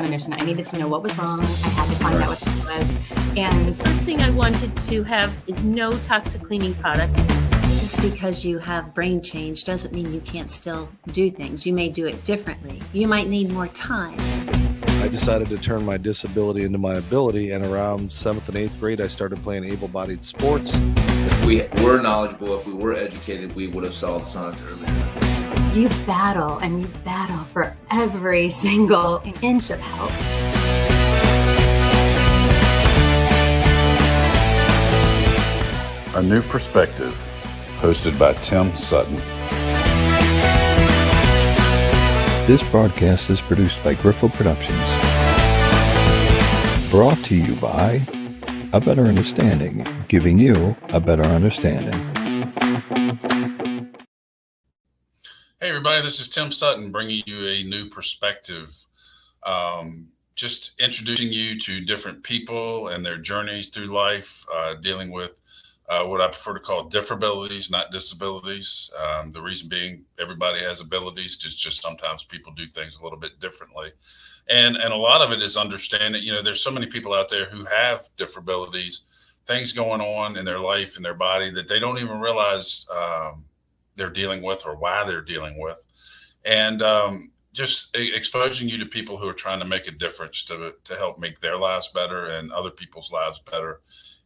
a mission. I needed to know what was wrong. I had to find out what it was. And the first thing I wanted to have is no toxic cleaning products. Just because you have brain change doesn't mean you can't still do things. You may do it differently. You might need more time. I decided to turn my disability into my ability, and around 7th and 8th grade, I started playing able-bodied sports. If we were knowledgeable, if we were educated, we would have solved science earlier. You battle and you battle for every single inch of help. A New Perspective, hosted by Tim Sutton. This broadcast is produced by Griffo Productions. Brought to you by A Better Understanding, giving you a better understanding. Hey everybody, this is Tim Sutton bringing you a new perspective. Just introducing you to different people and their journeys through life, dealing with what I prefer to call differabilities, not disabilities. The reason being, everybody has abilities. It's just sometimes people do things a little bit differently. And a lot of it is understanding, there's so many people out there who have differabilities, things going on in their life and their body that they don't even realize they're dealing with or why they're dealing with. And just exposing you to people who are trying to make a difference to help make their lives better and other people's lives better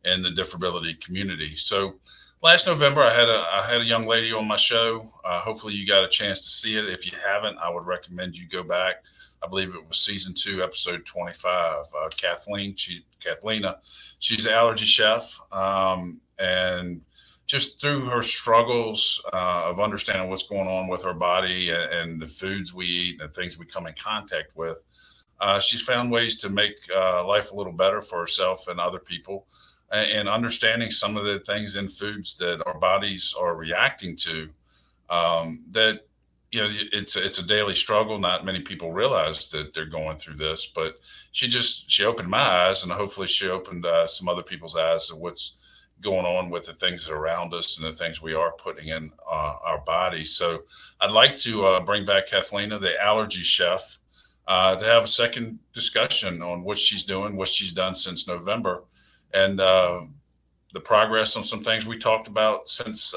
in the differability community. So last November, I had a young lady on my show. Hopefully you got a chance to see it. If you haven't, I would recommend you go back. I believe it was season 2, episode 25. Kathlena, she's an allergy chef. And just through her struggles of understanding what's going on with her body and the foods we eat and the things we come in contact with, she's found ways to make life a little better for herself and other people. And understanding some of the things in foods that our bodies are reacting to, that, it's a daily struggle. Not many people realize that they're going through this, but she opened my eyes, and hopefully she opened some other people's eyes of what's going on with the things that are around us and the things we are putting in our bodies. So I'd like to bring back Kathlena, the Allergy Chef, to have a second discussion on what she's doing, what she's done since November, and the progress on some things we talked about since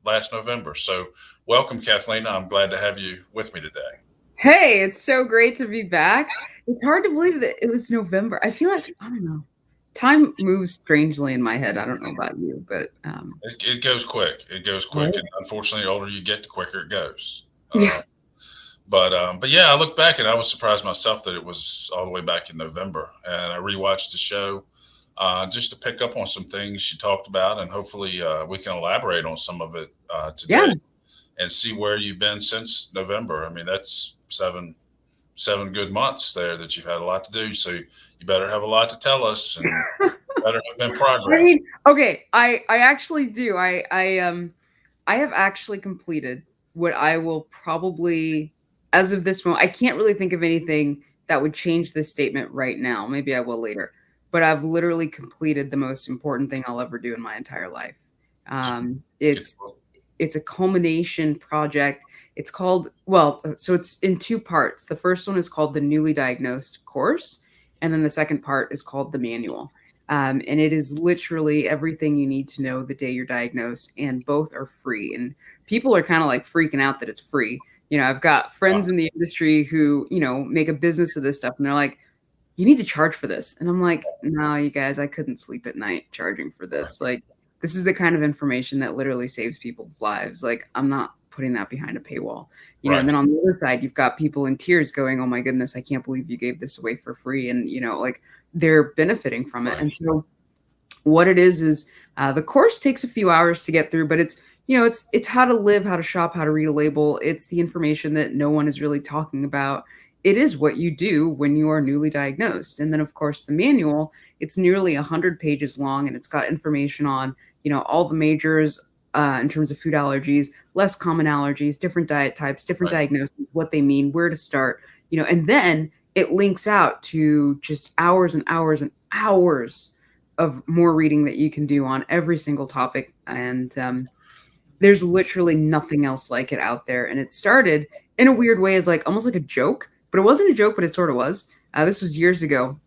last November. So welcome, Kathlena. I'm glad to have you with me today. Hey, it's so great to be back. It's hard to believe that it was November. I feel like, I don't know, time moves strangely in my head. I don't know about you, but it goes quick. It goes quick. Right. And unfortunately, the older you get, the quicker it goes. Yeah. But yeah, I look back and I was surprised myself that it was all the way back in November. And I rewatched the show just to pick up on some things she talked about, and hopefully we can elaborate on some of it today and see where you've been since November. I mean, that's seven good months there that you've had a lot to do. So you better have a lot to tell us, and better have been progress. I mean, okay, I actually do. I have actually completed what I will probably, as of this moment, I can't really think of anything that would change this statement right now. Maybe I will later. But I've literally completed the most important thing I'll ever do in my entire life. It's a culmination project. It's called, so it's in 2 parts. The first one is called the Newly Diagnosed course. And then the second part is called the manual. And it is literally everything you need to know the day you're diagnosed. And both are free. And people are kind of like freaking out that it's free. I've got friends in the industry who, make a business of this stuff. And they're like, you need to charge for this. And I'm like, no, you guys, I couldn't sleep at night charging for this. Like, this is the kind of information that literally saves people's lives. Like, I'm not putting that behind a paywall, you know. And then on the other side, you've got people in tears going, oh my goodness, I can't believe you gave this away for free. And, like, they're benefiting from it. And so what it is the course takes a few hours to get through, but it's, it's how to live, how to shop, how to read a label. It's the information that no one is really talking about. It is what you do when you are newly diagnosed. And then, of course, the manual, it's nearly 100 pages long, and it's got information on, all the majors in terms of food allergies, less common allergies, different diet types, different diagnoses, what they mean, where to start, and then it links out to just hours and hours and hours of more reading that you can do on every single topic. And there's literally nothing else like it out there. And it started in a weird way as like almost like a joke, but it wasn't a joke, but it sort of was. This was years ago.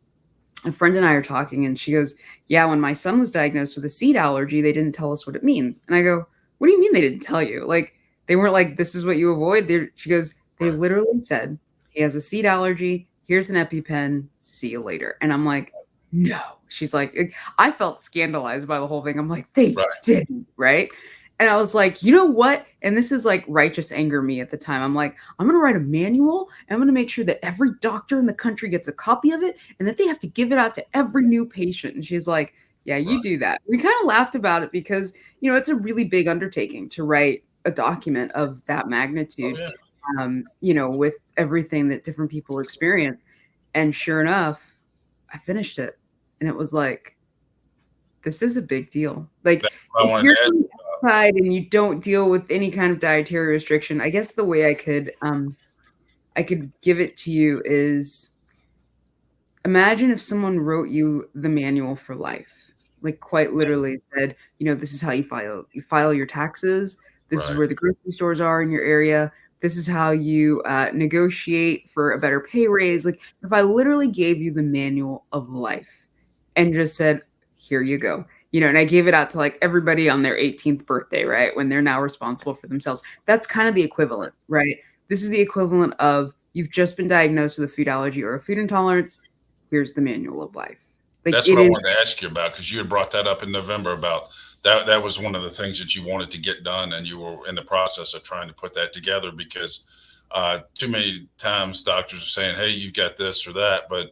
A friend and I are talking, and she goes, yeah, when my son was diagnosed with a seed allergy, they didn't tell us what it means. And I go, what do you mean they didn't tell you? Like, they weren't like, this is what you avoid. She goes, they literally said, he has a seed allergy. Here's an EpiPen. See you later. And I'm like, no. She's like, I felt scandalized by the whole thing. I'm like, they didn't, right? And I was like, you know what? And this is like righteous anger me at the time. I'm like, I'm going to write a manual. And I'm going to make sure that every doctor in the country gets a copy of it and that they have to give it out to every new patient. And she's like, yeah, you do that. We kind of laughed about it because, you know, it's a really big undertaking to write a document of that magnitude, you know, with everything that different people experience. And sure enough, I finished it. And it was like, this is a big deal. Like, if you're outside and you don't deal with any kind of dietary restriction, I guess the way I could give it to you is, imagine if someone wrote you the manual for life, like quite literally said, you know, this is how you file your taxes. This is where the grocery stores are in your area. This is how you negotiate for a better pay raise. Like, if I literally gave you the manual of life and just said, here you go, you know, and I gave it out to like everybody on their 18th birthday, right? When they're now responsible for themselves. That's kind of the equivalent, right? This is the equivalent of, you've just been diagnosed with a food allergy or a food intolerance. Here's the manual of life. Like, that's what I wanted to ask you about, because you had brought that up in November about that. That was one of the things that you wanted to get done, and you were in the process of trying to put that together, because too many times doctors are saying, hey, you've got this or that, but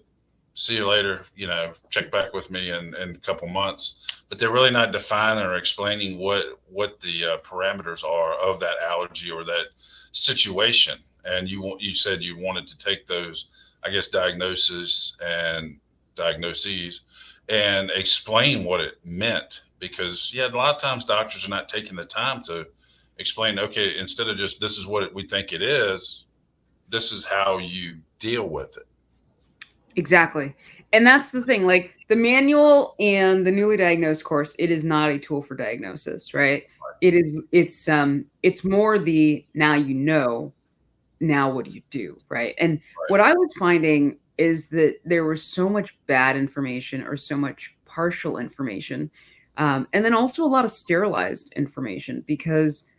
see you later, you know, check back with me in a couple months. But they're really not defining or explaining what the parameters are of that allergy or that situation. And you said you wanted to take those, I guess, diagnoses and explain what it meant, because a lot of times doctors are not taking the time to explain, okay, instead of just, this is what we think it is, this is how you deal with it. Exactly. And that's the thing, like the manual and the newly diagnosed course, it is not a tool for diagnosis, right? It's more the, now you know, now what do you do, right? And what I was finding is that there was so much bad information or so much partial information, and then also a lot of sterilized information, because,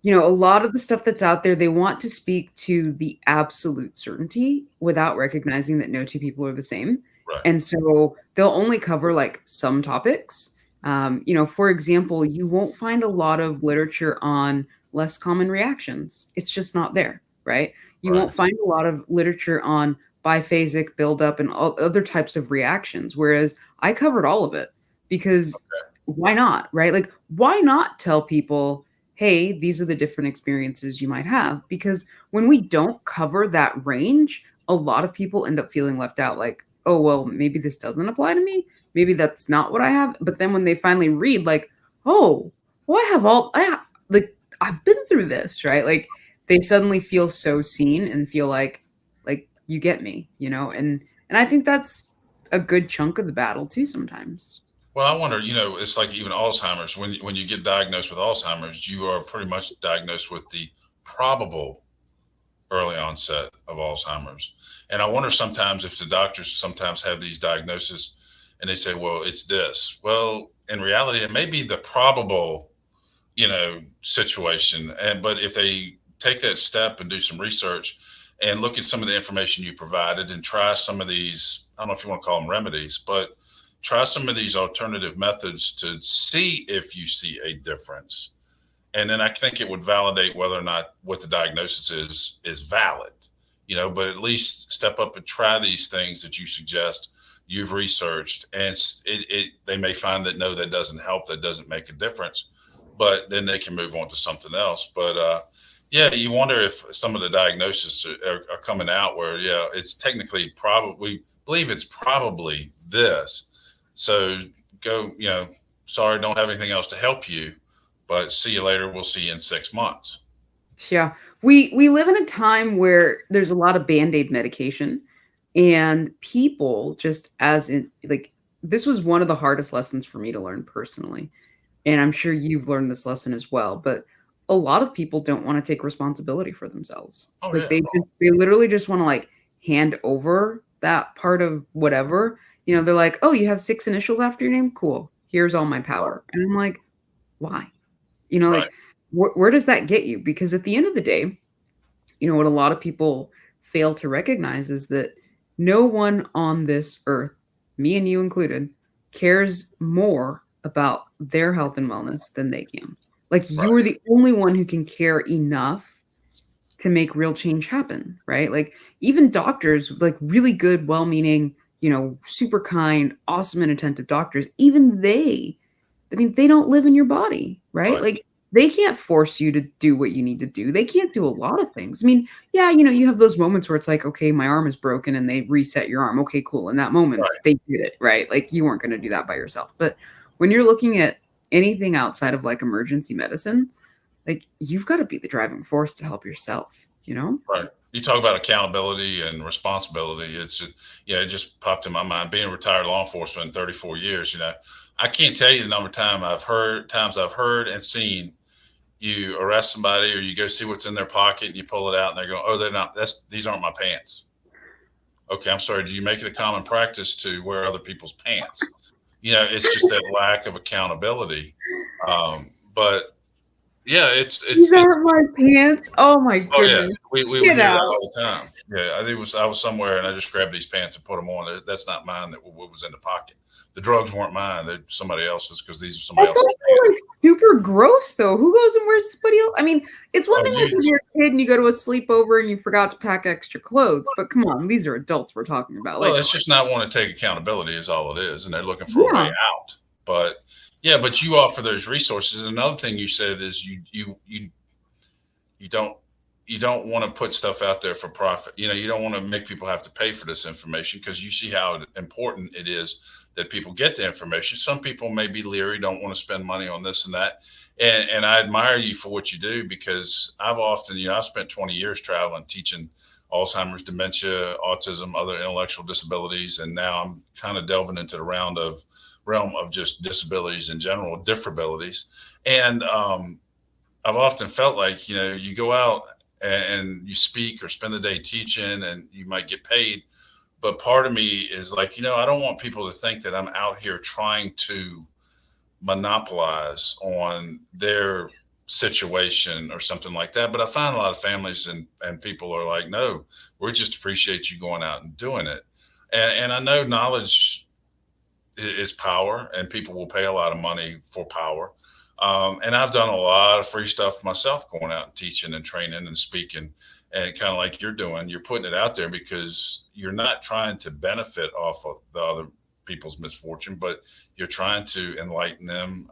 you know, a lot of the stuff that's out there, they want to speak to the absolute certainty without recognizing that no two people are the same. Right. And so they'll only cover like some topics. You know, for example, you won't find a lot of literature on less common reactions. It's just not there, right? You won't find a lot of literature on biphasic buildup and all other types of reactions, whereas I covered all of it, because why not, right? Like, why not tell people, hey, these are the different experiences you might have? Because when we don't cover that range, a lot of people end up feeling left out, like, oh, well, maybe this doesn't apply to me. Maybe that's not what I have. But then when they finally read, like, oh, well, I've been through this, right? Like, they suddenly feel so seen and feel like you get me, you know? And I think that's a good chunk of the battle too sometimes. Well, I wonder, you know, it's like even Alzheimer's, when you get diagnosed with Alzheimer's, you are pretty much diagnosed with the probable early onset of Alzheimer's. And I wonder sometimes if the doctors sometimes have these diagnoses and they say, well, it's this. Well, in reality, it may be the probable, you know, situation. But if they take that step and do some research and look at some of the information you provided and try some of these, I don't know if you want to call them remedies, but try some of these alternative methods to see if you see a difference. And then I think it would validate whether or not what the diagnosis is valid, you know, but at least step up and try these things that you suggest you've researched. And they may find that, no, that doesn't help. That doesn't make a difference, but then they can move on to something else. But you wonder if some of the diagnoses are coming out where, it's technically we believe it's probably this. So go, you know, sorry, don't have anything else to help you, but see you later. We'll see you in 6 months. Yeah. We live in a time where there's a lot of Band-Aid medication, and people just this was one of the hardest lessons for me to learn personally. And I'm sure you've learned this lesson as well, but a lot of people don't want to take responsibility for themselves. They literally just want to hand over that part of whatever, they're like, oh, you have 6 initials after your name? Cool. Here's all my power. And I'm like, why? Right. Like, where does that get you? Because at the end of the day, what a lot of people fail to recognize is that no one on this earth, me and you included, cares more about their health and wellness than they can. Like, you're the only one who can care enough to make real change happen, right? Like, even doctors, like really good, well-meaning, super kind, awesome and attentive doctors, even they don't live in your body, right? Like, they can't force you to do what you need to do. They can't do a lot of things. I mean, yeah, you have those moments where it's like, okay, my arm is broken and they reset your arm. Okay, cool. In that moment, they did it, right? Like, you weren't going to do that by yourself. But when you're looking at anything outside of like emergency medicine, like, you've got to be the driving force to help yourself, Right. You talk about accountability and responsibility. It's just, it just popped in my mind. Being a retired law enforcement in 34 years, I can't tell you the number of times I've heard and seen you arrest somebody, or you go see what's in their pocket and you pull it out and they're going, oh, these aren't my pants. Okay, I'm sorry. Do you make it a common practice to wear other people's pants? It's just that lack of accountability. But yeah, these aren't my pants. Oh my goodness. Oh yeah, we would hear that all the time. Yeah, I was somewhere and I just grabbed these pants and put them on. That's not mine. That was in the pocket. The drugs weren't mine. They're somebody else's, because these are somebody else's pants. Like super gross though. Who goes and wears somebody else? I mean, it's one thing like when you're a kid and you go to a sleepover and you forgot to pack extra clothes, but come on, these are adults we're talking about. Well, it's just not want to take accountability is all it is, and they're looking for a way out. But yeah, but you offer those resources. Another thing you said is you don't want to put stuff out there for profit. You don't want to make people have to pay for this information, because you see how important it is that people get the information. Some people may be leery, don't want to spend money on this and that. And I admire you for what you do, because I've often, I spent 20 years traveling, teaching Alzheimer's, dementia, autism, other intellectual disabilities. And now I'm kind of delving into the realm of just disabilities in general, differabilities. And I've often felt like, you go out and you speak or spend the day teaching and you might get paid. But part of me is like, I don't want people to think that I'm out here trying to monopolize on their situation or something like that. But I find a lot of families and people are like, no, we just appreciate you going out and doing it. And I know knowledge is power, and people will pay a lot of money for power. And I've done a lot of free stuff myself, going out and teaching and training and speaking, and kind of like you're doing, you're putting it out there because you're not trying to benefit off of the other people's misfortune, but you're trying to enlighten them,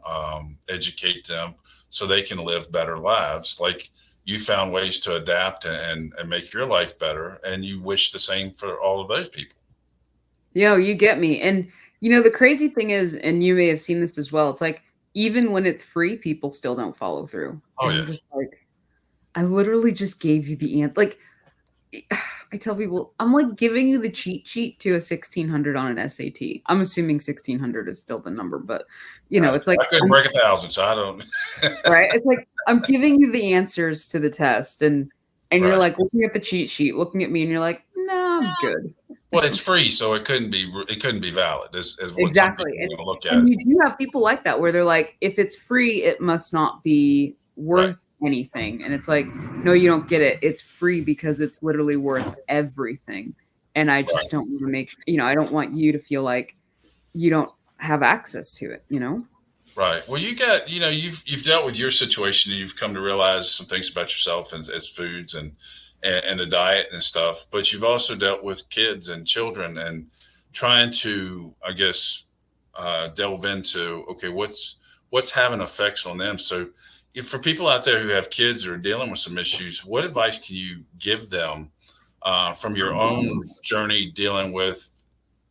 educate them so they can live better lives. Like, you found ways to adapt and make your life better, and you wish the same for all of those people. You get me. And the crazy thing is, and you may have seen this as well, it's like, even when it's free, people still don't follow through. Oh, and yeah. I'm just like, I literally just gave you the answer. Like, I tell people, I'm like giving you the cheat sheet to a 1600 on an SAT. I'm assuming 1600 is still the number, but it's like, I couldn't break 1,000, so I don't. Right. It's like, I'm giving you the answers to the test, and you're like looking at the cheat sheet, looking at me, and you're like, no, I'm good. Well, it's free, so it couldn't be valid. As what Exactly. Some people look at. And you do have people like that where they're like, if it's free, it must not be worth anything. And it's like, no, you don't get it. It's free because it's literally worth everything. And I just don't want to make, I don't want you to feel like you don't have access to it, Right. Well, you got, you've dealt with your situation, and you've come to realize some things about yourself as foods and the diet and stuff, but you've also dealt with kids and children and trying to, I guess, delve into, okay, what's having effects on them. So if for people out there who have kids or are dealing with some issues, what advice can you give them from your own journey dealing with,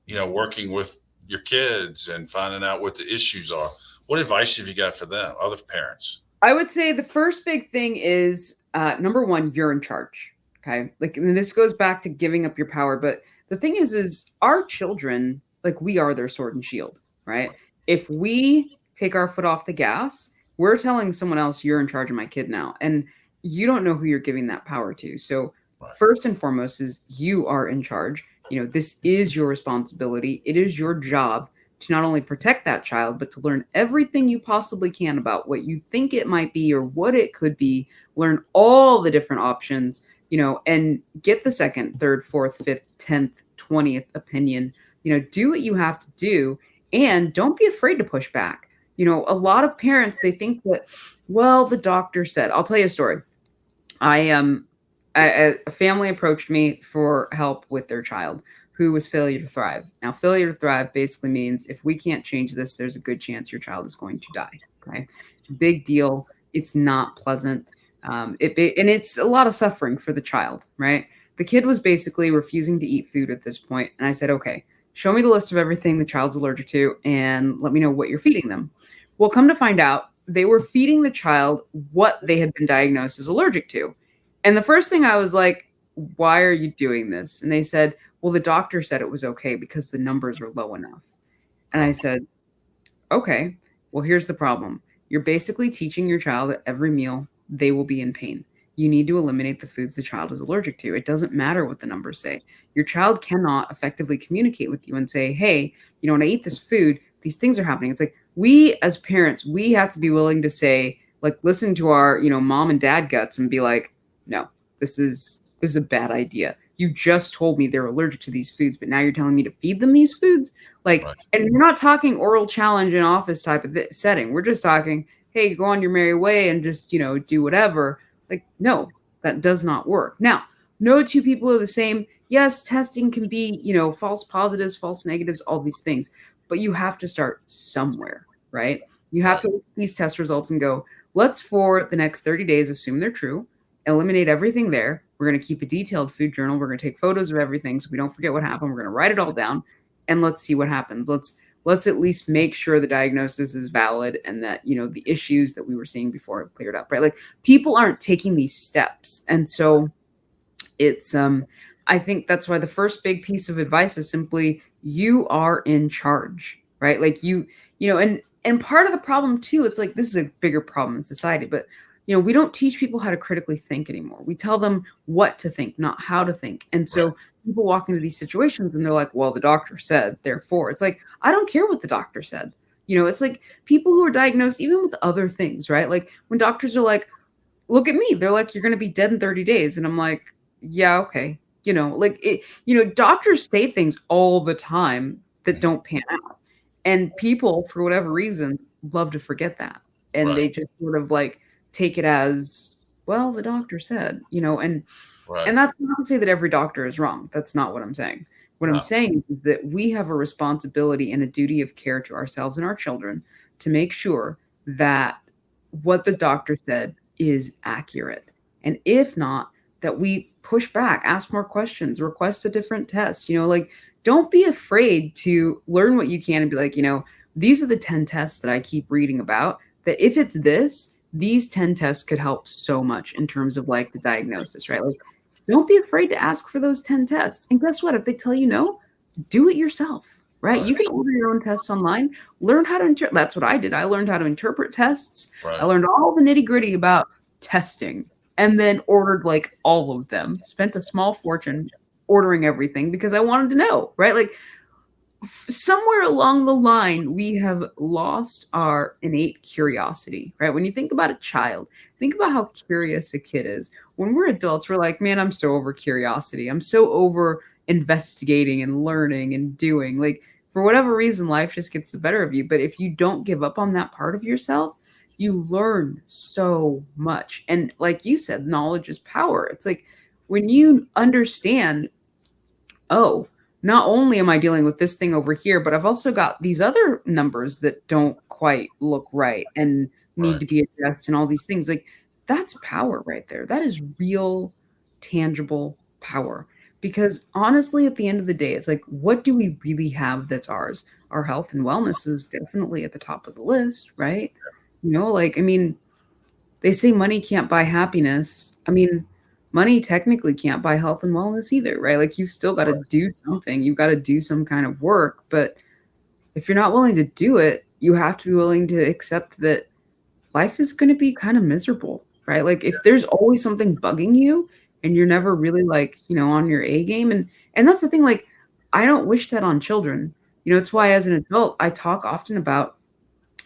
working with your kids and finding out what the issues are? What advice have you got for them, other parents? I would say the first big thing is, number one, you're in charge. Okay. Like, and this goes back to giving up your power. But the thing is our children, like, we are their sword and shield, right? If we take our foot off the gas, we're telling someone else, you're in charge of my kid now. And you don't know who you're giving that power to. So first and foremost is you are in charge. this is your responsibility. It is your job to not only protect that child, but to learn everything you possibly can about what you think it might be or what it could be, learn all the different options, and get the second, third, fourth, fifth, 10th, 20th opinion. Do what you have to do, and don't be afraid to push back. A lot of parents, they think that, well, the doctor said. I'll tell you a story. A family approached me for help with their child who was failure to thrive. Now, failure to thrive basically means if we can't change this, there's a good chance your child is going to die. Okay, big deal. It's not pleasant. And it's a lot of suffering for the child, right? The kid was basically refusing to eat food at this point, and I said, okay, show me the list of everything the child's allergic to, and let me know what you're feeding them. Well, come to find out, they were feeding the child what they had been diagnosed as allergic to. And the first thing I was like, why are you doing this? And they said, well, the doctor said it was okay because the numbers were low enough. And I said, okay, well, here's the problem. You're basically teaching your child at every meal they will be in pain. You need to eliminate the foods the child is allergic to. It doesn't matter what the numbers say. Your child cannot effectively communicate with you and say, hey, when I eat this food, these things are happening. It's like we as parents, we have to be willing to say, like, listen to our, mom and dad guts and be like, no, this is a bad idea. You just told me they're allergic to these foods, but now you're telling me to feed them these foods? Like, right. And you're not talking oral challenge in office type of setting. We're just talking, hey, go on your merry way and just, do whatever. Like, no, that does not work. Now, no two people are the same. Yes, testing can be, false positives, false negatives, all these things, but you have to start somewhere, right? You have to look at these test results and go, let's for the next 30 days, assume they're true, eliminate everything there. We're going to keep a detailed food journal. We're going to take photos of everything so we don't forget what happened. We're going to write it all down, and let's see what happens. Let's at least make sure the diagnosis is valid and that, the issues that we were seeing before have cleared up, right? Like, people aren't taking these steps. And so it's, I think that's why the first big piece of advice is simply, you are in charge, right? Like and part of the problem too, it's like, this is a bigger problem in society, but we don't teach people how to critically think anymore. We tell them what to think, not how to think. And so people walk into these situations and they're like, well, the doctor said, therefore. It's like, I don't care what the doctor said. It's like people who are diagnosed even with other things, right? Like when doctors are like, look at me, they're like, you're going to be dead in 30 days. And I'm like, yeah, okay. Doctors say things all the time that don't pan out. And people, for whatever reason, love to forget that. And they just sort of like take it as, well, the doctor said, and that's not to say that every doctor is wrong. That's not what I'm saying. What I'm saying is that we have a responsibility and a duty of care to ourselves and our children to make sure that what the doctor said is accurate. And if not, that we push back, ask more questions, request a different test, don't be afraid to learn what you can and be like, these are the 10 tests that I keep reading about, that if it's this, these 10 tests could help so much in terms of like the diagnosis, right? Like, don't be afraid to ask for those 10 tests. And guess what? If they tell you no, do it yourself, right? You can order your own tests online, learn how to interpret. That's what I did. I learned how to interpret tests. I learned all the nitty gritty about testing and then ordered like all of them, spent a small fortune ordering everything because I wanted to know, right? Like, somewhere along the line, we have lost our innate curiosity, right? When you think about a child, think about how curious a kid is. When we're adults, we're like, man, I'm so over curiosity. I'm so over investigating and learning and doing. Like, for whatever reason, life just gets the better of you. But if you don't give up on that part of yourself, you learn so much. And like you said, knowledge is power. It's like when you understand, oh, not only am I dealing with this thing over here, but I've also got these other numbers that don't quite look right and need to be addressed and all these things. Like, that's power right there. That is real, tangible power. Because honestly, at the end of the day, it's like, what do we really have that's ours? Our health and wellness is definitely at the top of the list, right? They say money can't buy happiness. Money technically can't buy health and wellness either, right? Like, you've still got to do something. You've got to do some kind of work. But if you're not willing to do it, you have to be willing to accept that life is going to be kind of miserable, right? Like, if there's always something bugging you and you're never really like, on your A game. And that's the thing, like, I don't wish that on children. It's why as an adult, I talk often about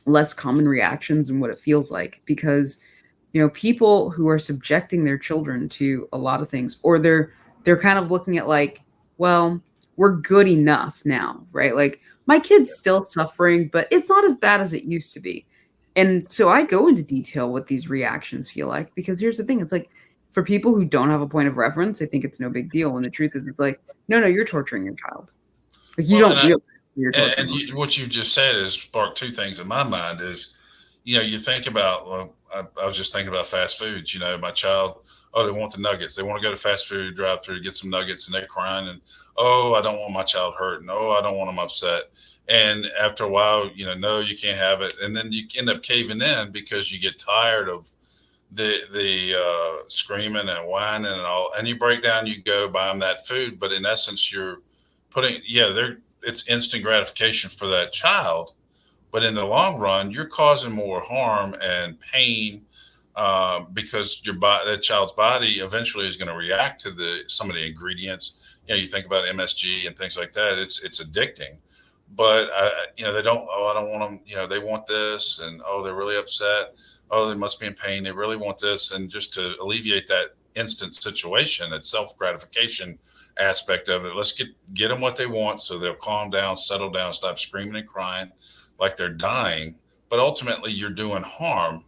less common reactions and what it feels like, because people who are subjecting their children to a lot of things, or they're kind of looking at like, well, we're good enough now, right? Like my kid's still suffering, but it's not as bad as it used to be. And so I go into detail what these reactions feel like, because here's the thing. It's like, for people who don't have a point of reference, I think it's no big deal. And the truth is, it's like, no, you're torturing your child. Like you don't realize you're torturing them. What you just said has sparked two things in my mind is, you think about, well, I was just thinking about fast foods. My child, they want the nuggets. They want to go to fast food drive-through to get some nuggets, and they're crying, and, I don't want my child hurt, and, I don't want them upset. And after a while, no, you can't have it. And then you end up caving in because you get tired of the screaming and whining and all, and you break down, you go buy them that food. But in essence, you're putting, it's instant gratification for that child. But in the long run, you're causing more harm and pain because that child's body eventually is going to react to some of the ingredients. You think about MSG and things like that. It's addicting. But they don't. I don't want them. They want this, and they're really upset. They must be in pain. They really want this, and just to alleviate that instant situation, that self gratification aspect of it, let's get them what they want, so they'll calm down, settle down, stop screaming and crying like they're dying. But ultimately, you're doing harm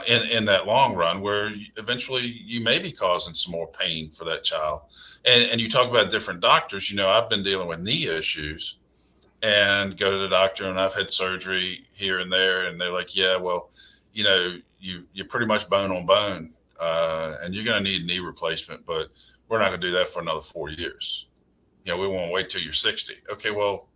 in that long run, where eventually you may be causing some more pain for that child. And you talk about different doctors. I've been dealing with knee issues. And go to the doctor, and I've had surgery here and there, and they're like, yeah, well, you're pretty much bone on bone, and you're going to need knee replacement, but we're not going to do that for another 4 years. We won't wait till you're 60. Okay, well,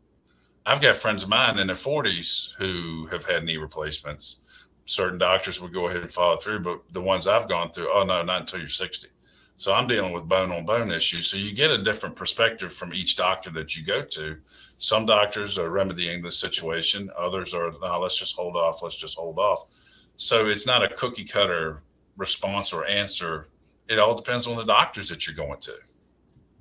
I've got friends of mine in their 40s who have had knee replacements. Certain doctors would go ahead and follow through, but the ones I've gone through, no, not until you're 60. So I'm dealing with bone on bone issues. So you get a different perspective from each doctor that you go to. Some doctors are remedying the situation. Others are, no, let's just hold off. Let's just hold off. So it's not a cookie cutter response or answer. It all depends on the doctors that you're going to.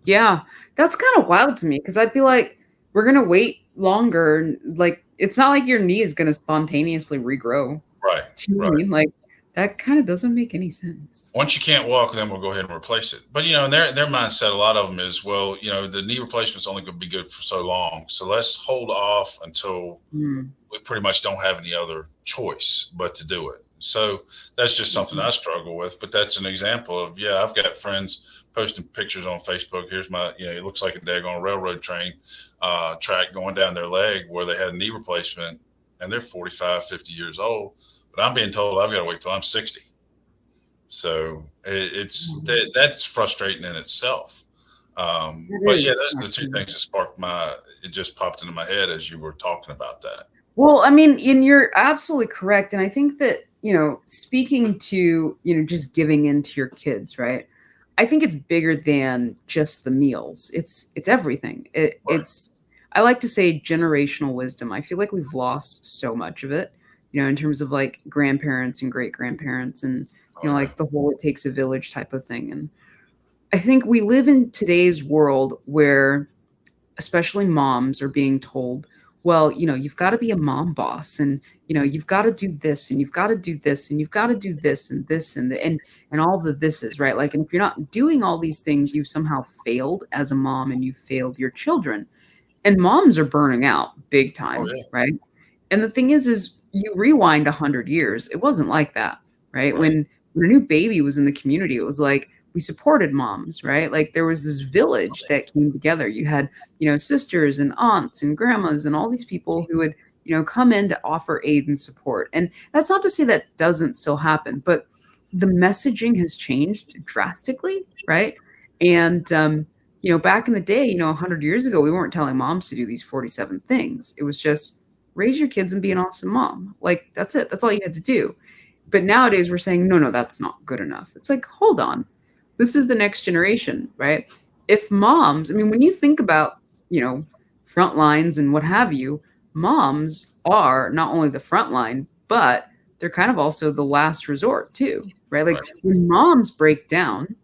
Yeah, that's kind of wild to me, because I'd be like, we're going to wait longer. Like, it's not like your knee is going to spontaneously regrow. Right. I mean, like, that kind of doesn't make any sense. Once you can't walk, then we'll go ahead and replace it. But, in their mindset, a lot of them is, well, the knee replacement's only going to be good for so long. So let's hold off until we pretty much don't have any other choice but to do it. So that's just something I struggle with. But that's an example of, I've got friends posting pictures on Facebook. Here's my, it looks like a daggone railroad train track going down their leg where they had a knee replacement, and they're 45, 50 years old. But I'm being told I've got to wait till I'm 60. So that's frustrating in itself. But those are the two things that it just popped into my head as you were talking about that. Well, I mean, and you're absolutely correct. And I think that, speaking to, just giving in to your kids, right? I think it's bigger than just the meals. It's everything. It's, I like to say, generational wisdom. I feel like we've lost so much of it. In terms of like grandparents and great grandparents and, like the whole it takes a village type of thing. And I think we live in today's world where especially moms are being told, well, you've got to be a mom boss, and, you've got to do this, and you've got to do this, and you've got to do this and this and all the thises, right? Like, and if you're not doing all these things, you've somehow failed as a mom, and you've failed your children. And moms are burning out big time, right? And the thing is you rewind 100 years, it wasn't like that, right? When a new baby was in the community, it was like we supported moms, right? Like there was this village that came together. You had, sisters and aunts and grandmas and all these people who would, come in to offer aid and support. And that's not to say that doesn't still happen, but the messaging has changed drastically, right? And, back in the day, 100 years ago, we weren't telling moms to do these 47 things. It was just, raise your kids and be an awesome mom. Like, that's it. That's all you had to do. But nowadays we're saying, no, that's not good enough. It's like, hold on. This is the next generation, right? If moms, I mean, when you think about, front lines and what have you, moms are not only the front line, but they're kind of also the last resort too, right? Like when moms break down,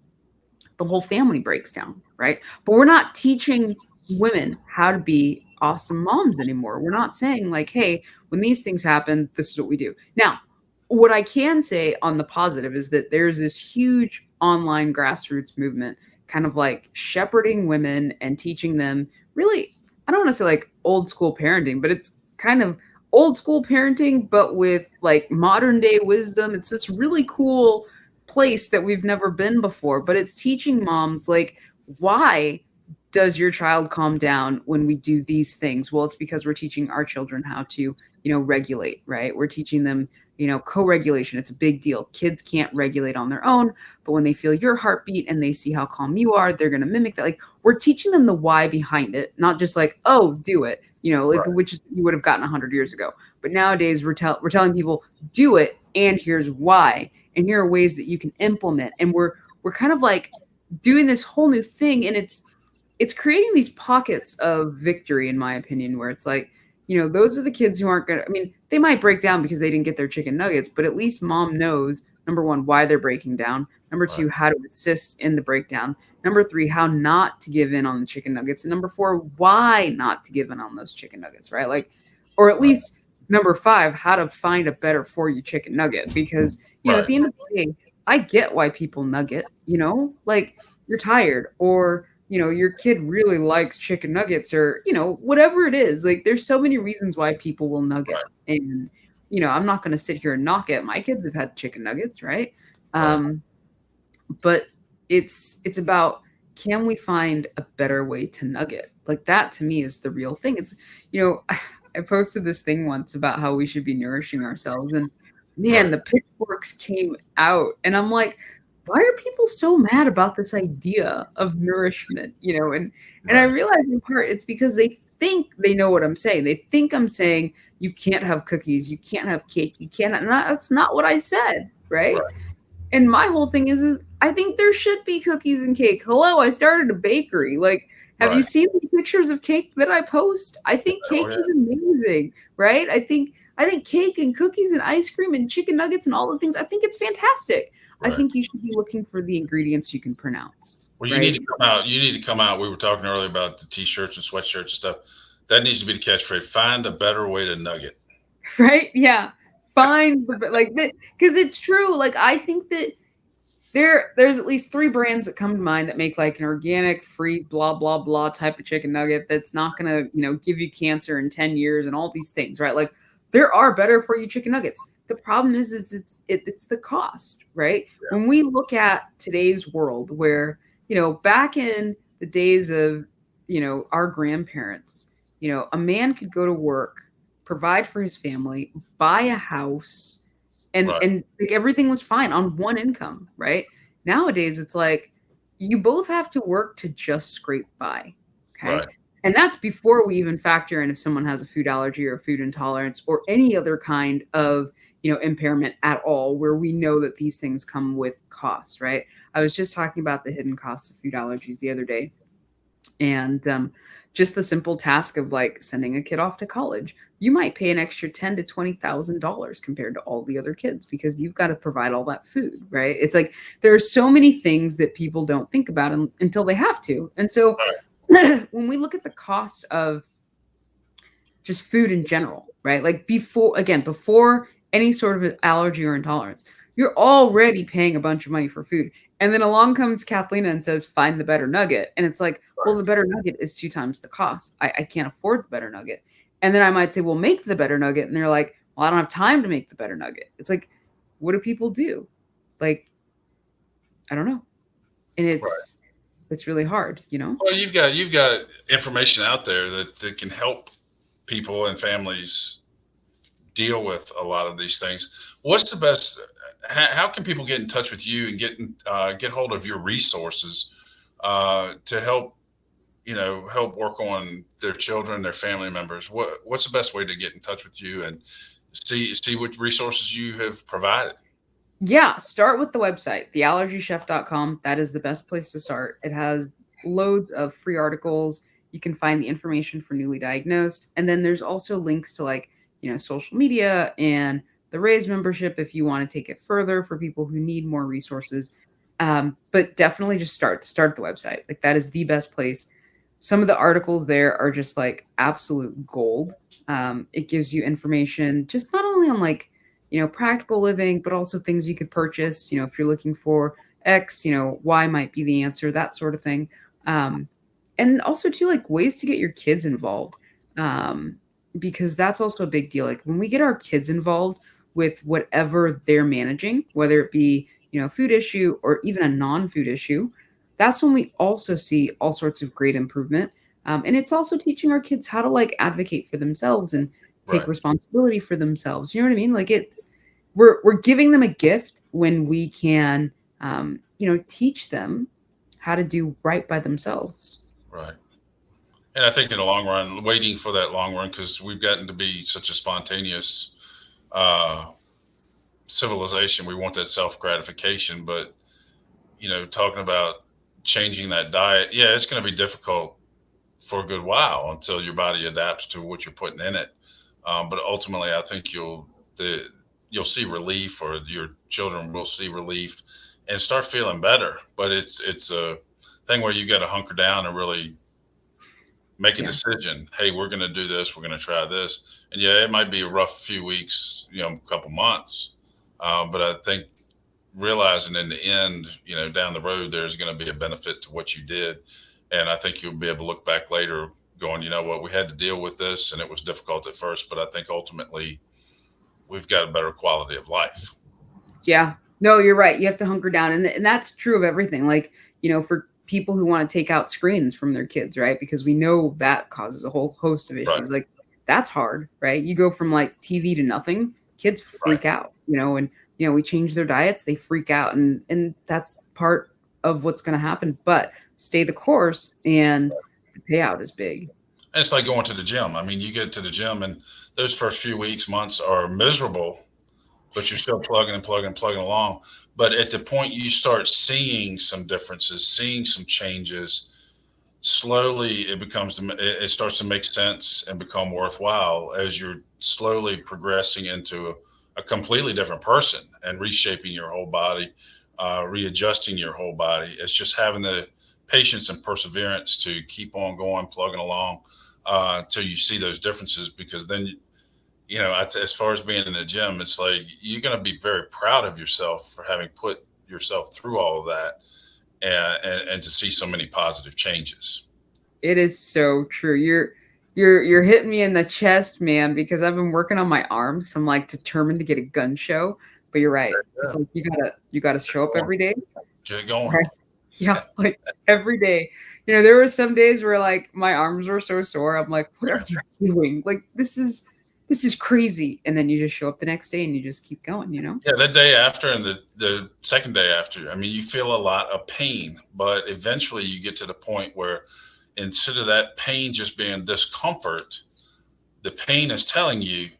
the whole family breaks down, right? But we're not teaching women how to be awesome moms anymore. We're not saying like, hey, when these things happen, this is what we do. Now, what I can say on the positive is that there's this huge online grassroots movement kind of like shepherding women and teaching them really, I don't want to say like old school parenting, but it's kind of old school parenting, but with like modern day wisdom. It's this really cool place that we've never been before, but it's teaching moms like, why does your child calm down when we do these things? Well, it's because we're teaching our children how to, regulate, right? We're teaching them, co-regulation. It's a big deal. Kids can't regulate on their own, but when they feel your heartbeat and they see how calm you are, they're going to mimic that. Like, we're teaching them the why behind it, not just like, oh, do it, Right. which is, you would have gotten 100 years ago. But nowadays we're telling people, do it, and here's why, and here are ways that you can implement. And we're kind of like doing this whole new thing, and it's creating these pockets of victory, in my opinion, where it's like, those are the kids who aren't going to, I mean, they might break down because they didn't get their chicken nuggets, but at least mom knows, number one, why they're breaking down. Number two, how to assist in the breakdown. Number three, how not to give in on the chicken nuggets. And number four, why not to give in on those chicken nuggets, right? Like, or at least number five, how to find a better for you chicken nugget. Because, at the end of the day, I get why people nugget, like you're tired, or your kid really likes chicken nuggets, or, whatever it is. Like, there's so many reasons why people will nugget. And, I'm not going to sit here and knock it. My kids have had chicken nuggets, right? But it's about, can we find a better way to nugget? Like, that to me is the real thing. It's, I posted this thing once about how we should be nourishing ourselves, and man, the pitchforks came out, and I'm like, why are people so mad about this idea of nourishment? And I realize in part it's because they think they know what I'm saying. They think I'm saying you can't have cookies, you can't have cake, you can't. That's not what I said, right? And my whole thing is I think there should be cookies and cake. Hello, I started a bakery. Like, have you seen the pictures of cake that I post? I think cake is amazing, right? I think cake and cookies and ice cream and chicken nuggets and all the things, I think it's fantastic. I think you should be looking for the ingredients you can pronounce. Well, you need to come out. You need to come out. We were talking earlier about the t-shirts and sweatshirts and stuff. That needs to be the catchphrase. Find a better way to nugget. Right? Yeah. Find like that, because it's true. Like, I think that there's at least 3 brands that come to mind that make like an organic, free, blah blah blah type of chicken nugget that's not gonna, give you cancer in 10 years and all these things, right? Like, there are better for you chicken nuggets. The problem is it's the cost, right? When we look at today's world, where, back in the days of, our grandparents, a man could go to work, provide for his family, buy a house, and like, everything was fine on one income, right? Nowadays, it's like you both have to work to just scrape by. Okay. And that's before we even factor in if someone has a food allergy or food intolerance or any other kind of, impairment at all, where we know that these things come with costs, right? I was just talking about the hidden costs of food allergies the other day. And just the simple task of like sending a kid off to college, you might pay an extra $10,000 to $20,000 compared to all the other kids, because you've got to provide all that food, right? It's like there are so many things that people don't think about until they have to. And so when we look at the cost of just food in general, right? Like before any sort of allergy or intolerance, you're already paying a bunch of money for food. And then along comes Kathleen and says, find the better nugget. And it's like, well, the better nugget is 2 times the cost. I can't afford the better nugget. And then I might say, well, make the better nugget. And they're like, well, I don't have time to make the better nugget. It's like, what do people do? Like, I don't know. And it's really hard, Well, you've got information out there that can help people and families deal with a lot of these things. What's the best? How can people get in touch with you and get hold of your resources to help work on their children, their family members? What's the best way to get in touch with you and see what resources you have provided? Yeah, start with the website, theallergychef.com. That is the best place to start. It has loads of free articles. You can find the information for newly diagnosed. And then there's also links to like, social media and the Raise membership if you want to take it further for people who need more resources. But definitely just start at the website. Like, that is the best place. some of the articles there are just like absolute gold. It gives you information just not only on like, practical living, but also things you could purchase, if you're looking for X, Y might be the answer, that sort of thing. And also too, like ways to get your kids involved. Because that's also a big deal. Like when we get our kids involved with whatever they're managing, whether it be, a food issue or even a non-food issue, that's when we also see all sorts of great improvement. And it's also teaching our kids how to like advocate for themselves and take responsibility for themselves. You know what I mean? Like we're giving them a gift when we can, teach them how to do right by themselves. Right. And I think in the long run, waiting for that long run, because we've gotten to be such a spontaneous civilization. We want that self-gratification, but, talking about changing that diet, yeah, it's going to be difficult for a good while until your body adapts to what you're putting in it. But ultimately, I think you'll see relief, or your children will see relief and start feeling better. But it's a thing where you got to hunker down and really make a decision. Hey, we're going to do this. We're going to try this. And yeah, it might be a rough few weeks, a couple months. But I think realizing in the end, down the road, there's going to be a benefit to what you did. And I think you'll be able to look back later going, you know what, we had to deal with this and it was difficult at first, but I think ultimately we've got a better quality of life. Yeah, no, you're right. You have to hunker down. And that's true of everything. Like, for people who want to take out screens from their kids, right? Because we know that causes a whole host of issues. Right. Like that's hard, right? You go from like TV to nothing, kids freak out, and, we change their diets, they freak out. And that's part of what's going to happen, but stay the course and the payout is big. And it's like going to the gym. I mean, you get to the gym and those first few weeks, months are miserable, but you're still plugging along. But at the point you start seeing some differences, seeing some changes, slowly it starts to make sense and become worthwhile as you're slowly progressing into a completely different person and reshaping your whole body, readjusting your whole body. It's just having the patience and perseverance to keep on going, plugging along till you see those differences, because then as far as being in the gym, it's like you're going to be very proud of yourself for having put yourself through all of that and to see so many positive changes. It is so true. You're hitting me in the chest, man, because I've been working on my arms. I'm like determined to get a gun show, but you're right. It's like you gotta show up every day. Get it going. Right? Yeah, like every day. There were some days where like my arms were so sore. I'm like, what are you doing? Like this is crazy. And then you just show up the next day and you just keep going, Yeah, that day after and the second day after, I mean, you feel a lot of pain, but eventually you get to the point where instead of that pain just being discomfort, the pain is telling you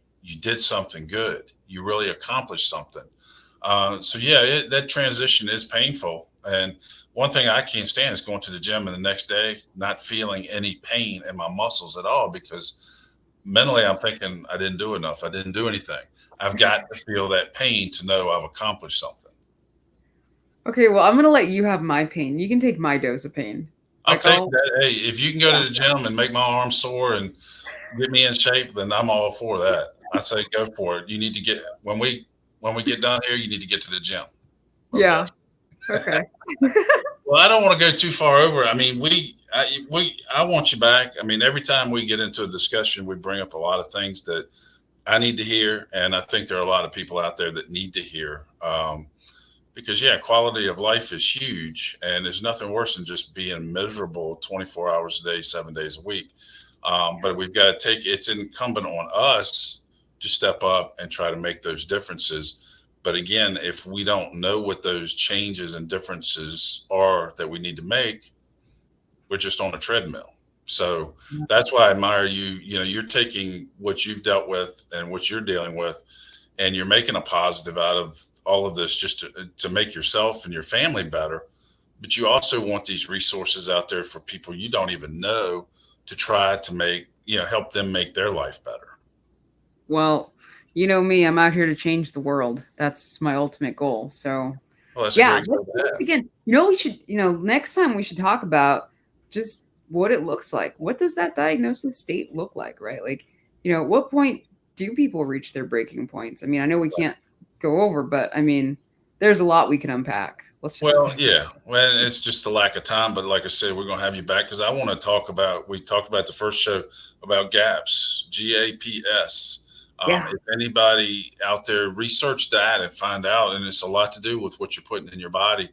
did something good. You really accomplished something. So yeah, that transition is painful. And one thing I can't stand is going to the gym and the next day not feeling any pain in my muscles at all, because mentally I'm thinking I didn't do enough. I didn't do anything. I've got to feel that pain to know I've accomplished something. Okay, well, I'm going to let you have my pain. You can take my dose of pain. I'll take that. Hey, if you can go to the gym and make my arms sore and get me in shape, then I'm all for that. I say go for it. You need to get when we get done here, you need to get to the gym. Okay? Yeah. Okay. Well, I don't want to go too far over. I mean, I want you back. I mean, every time we get into a discussion, we bring up a lot of things that I need to hear, and I think there are a lot of people out there that need to hear. Because quality of life is huge, and there's nothing worse than just being miserable 24 hours a day, 7 days a week. But we've got to it's incumbent on us to step up and try to make those differences. But again, if we don't know what those changes and differences are that we need to make, we're just on a treadmill. So that's why I admire you. You're taking what you've dealt with and what you're dealing with, and you're making a positive out of all of this just to make yourself and your family better. But you also want these resources out there for people you don't even know to try to make, help them make their life better. Well, me, I'm out here to change the world. That's my ultimate goal. So well, that's a great goal to have. Again, we should, next time we should talk about just what it looks like. What does that diagnosis state look like, right? Like, at what point do people reach their breaking points? I mean, I know we can't go over, but I mean, there's a lot we can unpack. Well, it's just the lack of time. But like I said, we're going to have you back because I want to talk about, we talked about the first show about GAPS, GAPS. If anybody out there, research that and find out. And it's a lot to do with what you're putting in your body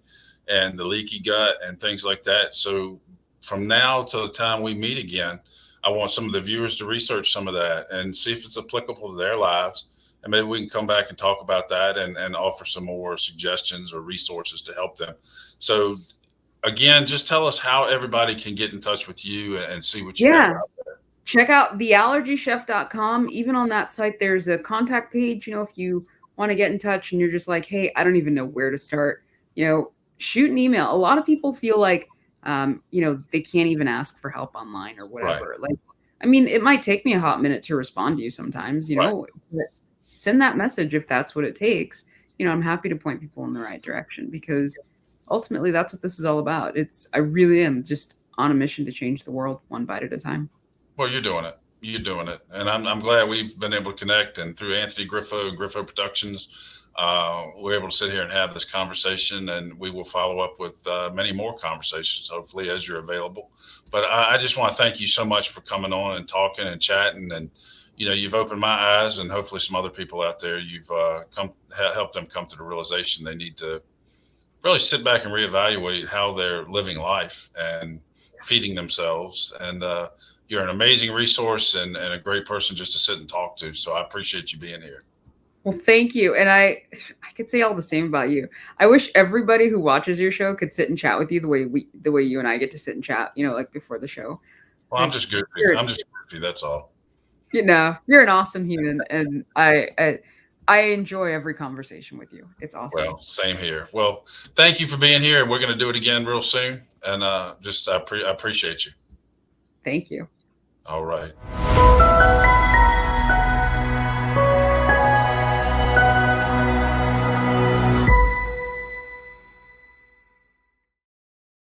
and the leaky gut and things like that. So from now till the time we meet again, I want some of the viewers to research some of that and see if it's applicable to their lives. And maybe we can come back and talk about that and offer some more suggestions or resources to help them. So again, just tell us how everybody can get in touch with you and see what you have out there. Check out theallergychef.com. Even on that site, there's a contact page. If you want to get in touch and you're just like, hey, I don't even know where to start, shoot an email. A lot of people feel like, they can't even ask for help online or whatever. Right. Like, I mean, it might take me a hot minute to respond to you sometimes, but send that message if that's what it takes. I'm happy to point people in the right direction because ultimately that's what this is all about. I really am just on a mission to change the world one bite at a time. Well, you're doing it. And I'm glad we've been able to connect, and through Anthony Griffo Productions, we're able to sit here and have this conversation, and we will follow up with many more conversations, hopefully, as you're available. But I just want to thank you so much for coming on and talking and chatting. And, you've opened my eyes, and hopefully some other people out there, you've helped them come to the realization they need to really sit back and reevaluate how they're living life and feeding themselves. And you're an amazing resource and a great person just to sit and talk to. So I appreciate you being here. Well, thank you. And I could say all the same about you. I wish everybody who watches your show could sit and chat with you the way you and I get to sit and chat, like before the show. Well, I'm just goofy. I'm just goofy. That's all. You're an awesome human. And I enjoy every conversation with you. It's awesome. Well, same here. Well, thank you for being here. We're going to do it again real soon. And I appreciate you. Thank you. All right.